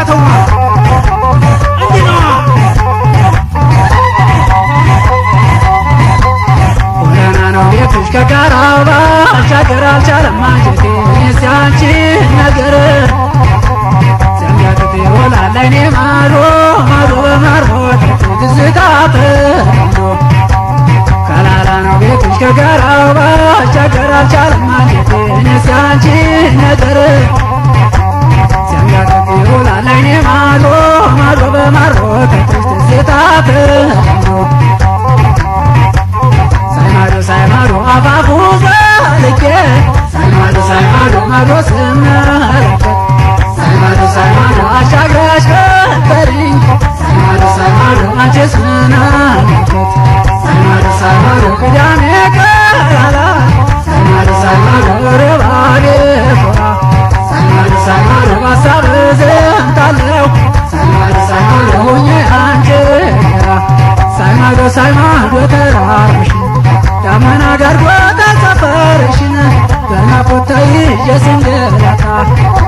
ከተማ እንዲህ ነው ጎዳና ነው ቤትሽ ከጋራው ባሻገር አልቻለም አንጀቴ እኔስ ያንቺን ነገር ሲያንጋጥጥ ይውላል አይኔ ማዶ ማዶ በማርቦት ትዝታ ተለምዶ ከላላ ነው ቤትሽ ከጋራው ባሻገር አልቻለም አንጀቴ እኔስ ያንቺን ነገር ሲያንጋጥጥ ይውላል አይኔ ማዶ ማዶ በማርቦት ትዝታ ተለምዶ ሳይማዶ አፋፉ ዘልቄ ሳይማዶ ማዶ ስመለከት ሳይማዶ አሻግረሽ ከበሪኝ ሳይማዶ አንቺስ ምን አለበት ሳይማዶ ቅዳሜ ቀላላ ሳይማዶ ርባቤ ኮራ ሳይማዶ ባሳብ ዘምታለሁ ሳይማዶ ሁኜ አንቺ ሳይማዶ ተራራሽ ዳመና ጋርዶታ ሰፈርሽን በናፍቆት ተይዤ ስንገላታ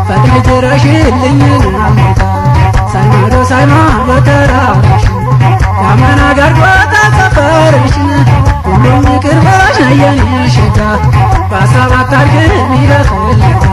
ፈጥነሽ ድረሽልኝ አልሞታ ሳይማዶ ተራራሽን ዳመና ጋርዶታ ሰፈርሽን ሁሉም ይቅር በለሽ የኔ ሽታ በሀሳብ አታድክሚ በፍለጋ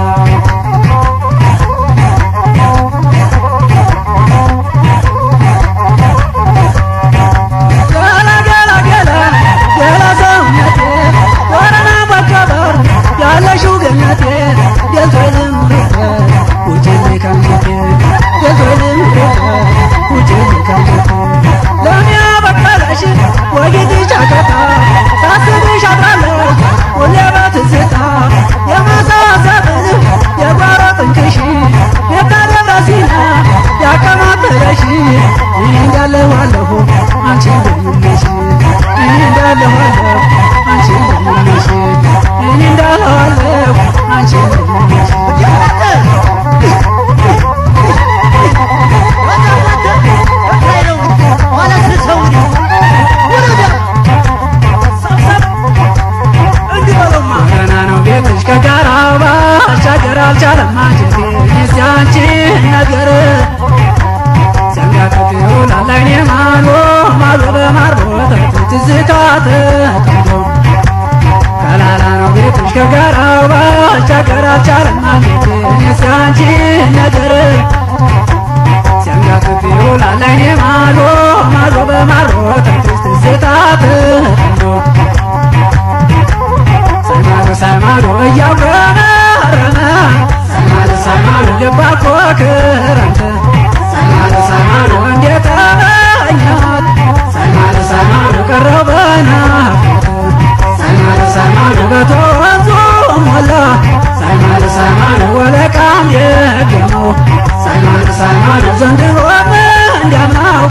አልቻለም አንጀቴ እኔስ ያንቺን ነገር ሲያንጋጥጥ ይውላል አይኔ ማዶ ማዶ በማርቦት ትዝታ ተጠምዶ ከላላ ነው ቤትሽ ከጋራው ባሻገር አልቻለም አንጀቴ እኔስ ያንቺን ነገር ሲያንጋጥጥ ይውላል አይኔ ማዶ ማዶ በማርቦት ትዝታ ተጠምዶ ሳይማዶ እያጉረመረመ ሳይማዶ ገባ እኮ ክረምት ሳይማዶ እንዴት ተመኘኋት ሳይማዶ ቀረሁ በናፍቆት ሳይማዶ በተወንዙ ሞላ ሳይማዶ ወለቃም ደገመው ሳይማዶ ዘንድሮም እንዲያምናው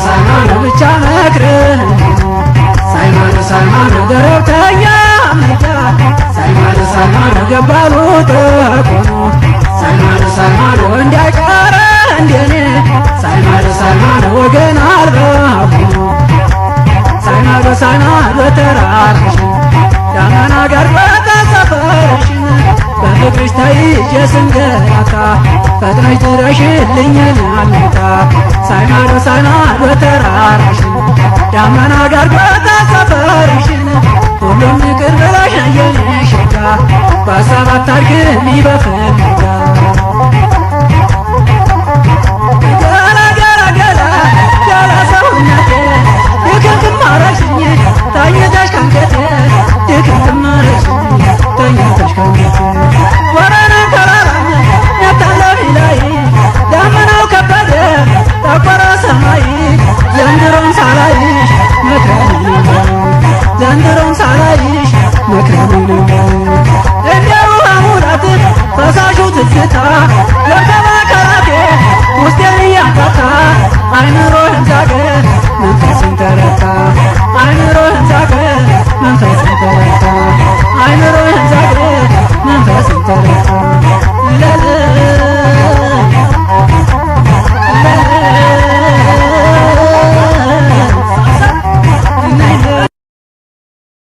ሳይማዶ ብቻ መክረህ ሳይማዶ ደረብተኛ ሳይማዶ ገባሉ ተቆኖ ሳይማዶ እንዳይቀረ እንደኔ ሳይማዶ ወገን አልባ ሆኖ ሳይማዶ ተራራሽን ዳመና ጋርዶታ ሰፈርሽን በፍቅርሽ ተይዤ ስንገላታ ፈጥነሽ ድረሽልኝ አልሞታ ሳይማዶ ተራራሽን ዳመና ጋርዶታ ሰፈርሽን ሁሉም ይቅር ብለሽ የኔ ሽታ በሀሳብ አታድክሚ በፍለጋ